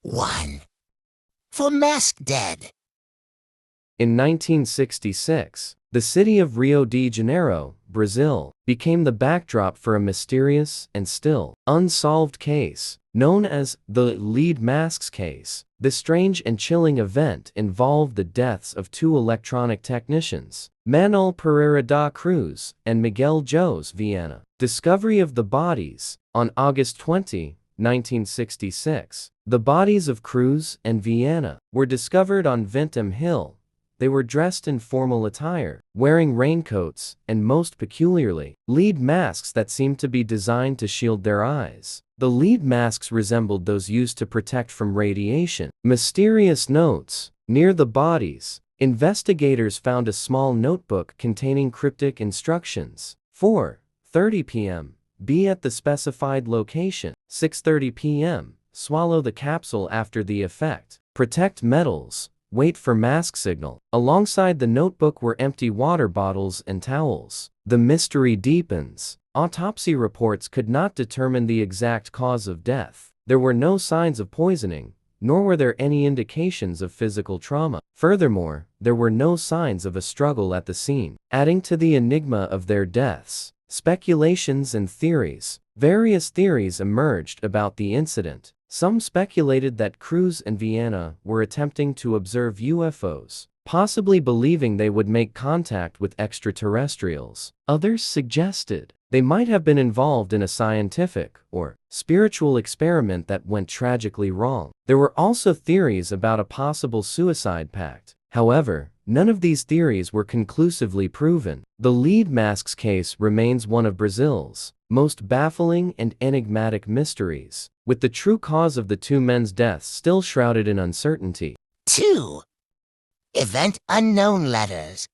1. For Mask Dead. In 1966, the city of Rio de Janeiro, Brazil, became the backdrop for a mysterious and still unsolved case, known as the Lead Masks case. This strange and chilling event involved the deaths of two electronic technicians, Manuel Pereira da Cruz and Miguel Jose Viana. Discovery of the bodies. On August 20, 1966, the bodies of Cruz and Viana were discovered on Vintem Hill. They were dressed in formal attire, wearing raincoats, and most peculiarly, lead masks that seemed to be designed to shield their eyes. The lead masks resembled those used to protect from radiation. Mysterious notes. Near the bodies, investigators found a small notebook containing cryptic instructions. 4:30 p.m. Be at the specified location. 6:30 p.m. Swallow the capsule after the effect. Protect metals. Wait for mask signal. Alongside the notebook were empty water bottles and towels. The mystery deepens. Autopsy reports could not determine the exact cause of death. There were no signs of poisoning, nor were there any indications of physical trauma. Furthermore, there were no signs of a struggle at the scene. Adding to the enigma of their deaths, speculations and theories. Various theories emerged about the incident. Some speculated that Cruz and Viana were attempting to observe UFOs, possibly believing they would make contact with extraterrestrials. Others suggested they might have been involved in a scientific or spiritual experiment that went tragically wrong. There were also theories about a possible suicide pact. However, none of these theories were conclusively proven. The Lead Masks case remains one of Brazil's most baffling and enigmatic mysteries, with the true cause of the two men's deaths still shrouded in uncertainty. 2. Event Unknown Letters.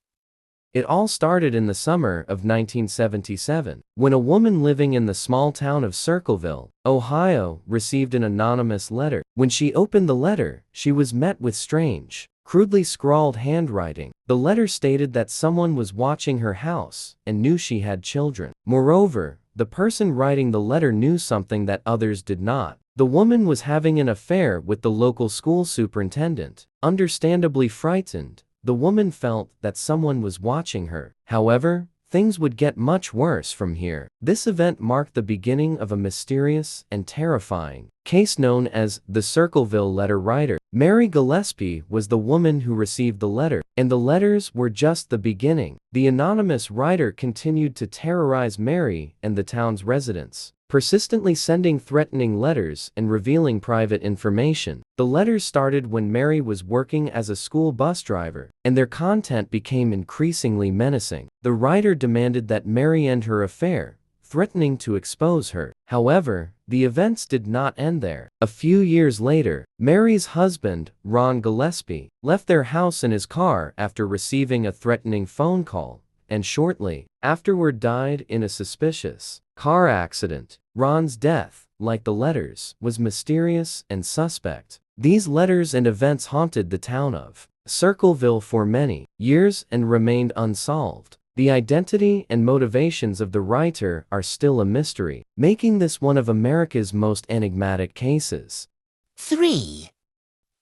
It all started in the summer of 1977, when a woman living in the small town of Circleville, Ohio, received an anonymous letter. When she opened the letter, she was met with strange, crudely scrawled handwriting. The letter stated that someone was watching her house and knew she had children. Moreover, the person writing the letter knew something that others did not. The woman was having an affair with the local school superintendent. Understandably frightened, the woman felt that someone was watching her. However, things would get much worse from here. This event marked the beginning of a mysterious and terrifying case known as the Circleville Letter Writer. Mary Gillespie was the woman who received the letter, and the letters were just the beginning. The anonymous writer continued to terrorize Mary and the town's residents, persistently sending threatening letters and revealing private information. The letters started when Mary was working as a school bus driver, and their content became increasingly menacing. The writer demanded that Mary end her affair, threatening to expose her. However, the events did not end there. A few years later, Mary's husband, Ron Gillespie, left their house in his car after receiving a threatening phone call, and shortly afterward died in a suspicious car accident. Ron's death, like the letters, was mysterious and suspect. These letters and events haunted the town of Circleville for many years and remained unsolved. The identity and motivations of the writer are still a mystery, making this one of America's most enigmatic cases. 3.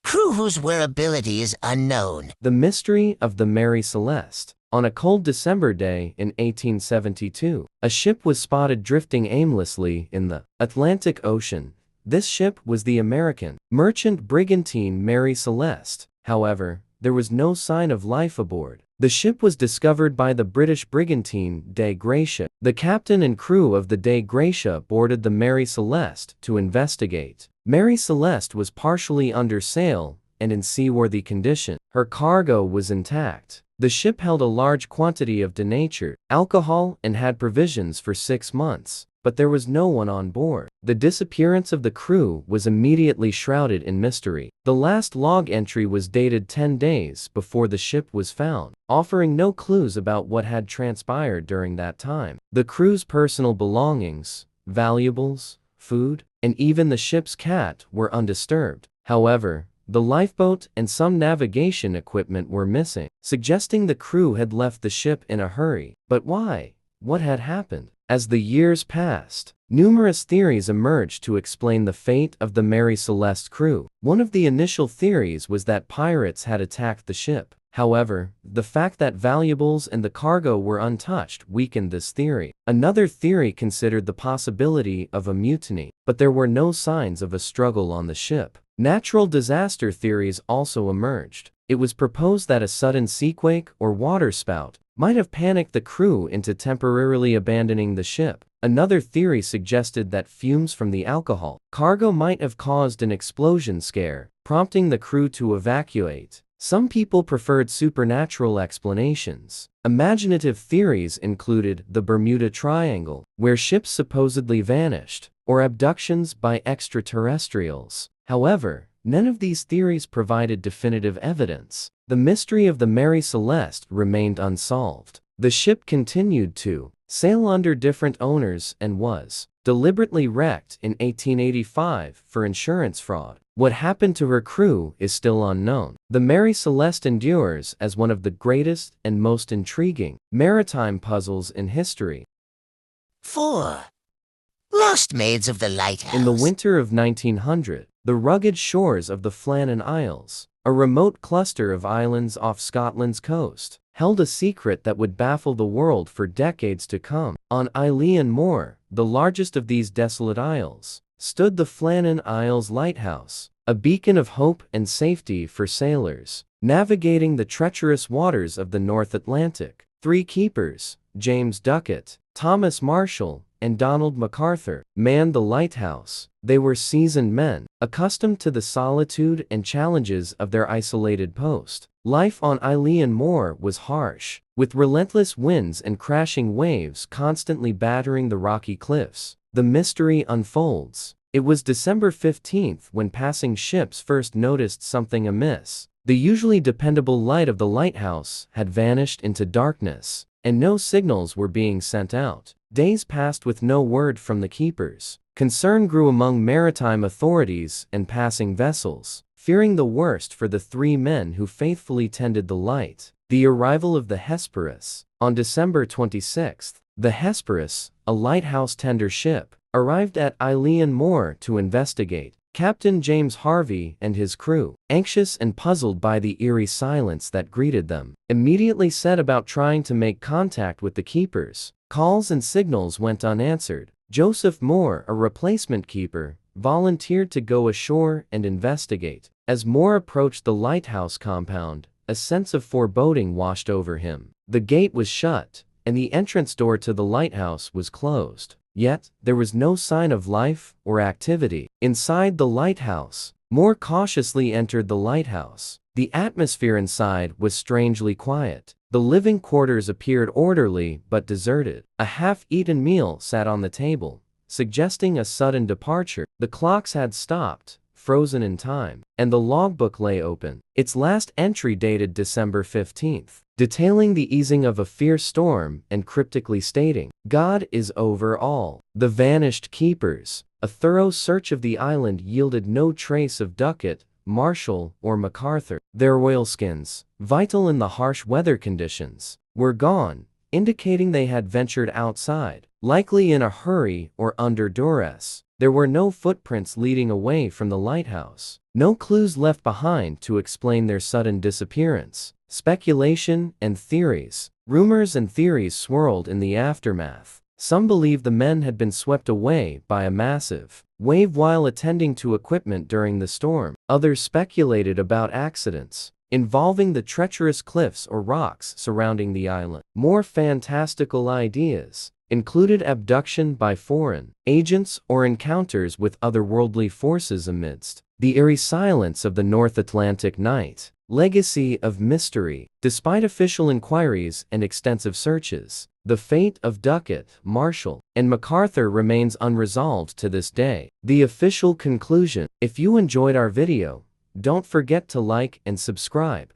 Crew whose wearability is unknown. The mystery of the Mary Celeste. On a cold December day in 1872, a ship was spotted drifting aimlessly in the Atlantic Ocean. This ship was the American merchant brigantine Mary Celeste. However, there was no sign of life aboard. The ship was discovered by the British brigantine Dei Gratia. The captain and crew of the Dei Gratia boarded the Mary Celeste to investigate. Mary Celeste was partially under sail and in seaworthy condition. Her cargo was intact. The ship held a large quantity of denatured alcohol and had provisions for 6 months, but there was no one on board. The disappearance of the crew was immediately shrouded in mystery. The last log entry was dated 10 days before the ship was found, offering no clues about what had transpired during that time. The crew's personal belongings, valuables, food, and even the ship's cat were undisturbed. However, the lifeboat and some navigation equipment were missing, suggesting the crew had left the ship in a hurry. But why? What had happened? As the years passed, numerous theories emerged to explain the fate of the Mary Celeste crew. One of the initial theories was that pirates had attacked the ship. However, the fact that valuables and the cargo were untouched weakened this theory. Another theory considered the possibility of a mutiny, but there were no signs of a struggle on the ship. Natural disaster theories also emerged. It was proposed that a sudden seaquake or waterspout might have panicked the crew into temporarily abandoning the ship. Another theory suggested that fumes from the alcohol cargo might have caused an explosion scare, prompting the crew to evacuate. Some people preferred supernatural explanations. Imaginative theories included the Bermuda Triangle, where ships supposedly vanished, or abductions by extraterrestrials. However, none of these theories provided definitive evidence. The mystery of the Mary Celeste remained unsolved. The ship continued to sail under different owners and was deliberately wrecked in 1885 for insurance fraud. What happened to her crew is still unknown. The Mary Celeste endures as one of the greatest and most intriguing maritime puzzles in history. 4. Lost Maids of the Lighthouse. In the winter of 1900, the rugged shores of the Flannan Isles, a remote cluster of islands off Scotland's coast, held a secret that would baffle the world for decades to come. On Eilean Moor, the largest of these desolate isles, stood the Flannan Isles Lighthouse, a beacon of hope and safety for sailors navigating the treacherous waters of the North Atlantic. 3 keepers, James Duckett, Thomas Marshall, and Donald MacArthur, manned the lighthouse. They were seasoned men, accustomed to the solitude and challenges of their isolated post. Life on Eilean Moor was harsh, with relentless winds and crashing waves constantly battering the rocky cliffs. The mystery unfolds. It was December 15th when passing ships first noticed something amiss. The usually dependable light of the lighthouse had vanished into darkness, and no signals were being sent out. Days passed with no word from the keepers. Concern grew among maritime authorities and passing vessels, fearing the worst for the 3 men who faithfully tended the light. The arrival of the Hesperus. On December 26th, the Hesperus, a lighthouse tender ship, arrived at Eilean Moor to investigate. Captain James Harvey and his crew, anxious and puzzled by the eerie silence that greeted them, immediately set about trying to make contact with the keepers. Calls and signals went unanswered. Joseph Moore, a replacement keeper, volunteered to go ashore and investigate. As Moore approached the lighthouse compound, a sense of foreboding washed over him. The gate was shut, and the entrance door to the lighthouse was closed. Yet, there was no sign of life or activity. Inside the lighthouse, Moore cautiously entered the lighthouse. The atmosphere inside was strangely quiet. The living quarters appeared orderly but deserted. A half-eaten meal sat on the table, suggesting a sudden departure. The clocks had stopped, frozen in time, and the logbook lay open. Its last entry dated December 15th, detailing the easing of a fierce storm and cryptically stating, "God is over all." The vanished keepers. A thorough search of the island yielded no trace of Duckett, Marshall, or MacArthur. Their oilskins, vital in the harsh weather conditions, were gone, indicating they had ventured outside, likely in a hurry or under duress. There were no footprints leading away from the lighthouse, no clues left behind to explain their sudden disappearance. Speculation and theories. Rumors and theories swirled in the aftermath. Some believed the men had been swept away by a massive wave while attending to equipment during the storm. Others speculated about accidents involving the treacherous cliffs or rocks surrounding the island. More fantastical ideas included abduction by foreign agents or encounters with otherworldly forces amidst the eerie silence of the North Atlantic night. Legacy of mystery. Despite official inquiries and extensive searches, the fate of Duckett, Marshall, and MacArthur remains unresolved to this day. The official conclusion. If you enjoyed our video, don't forget to like and subscribe.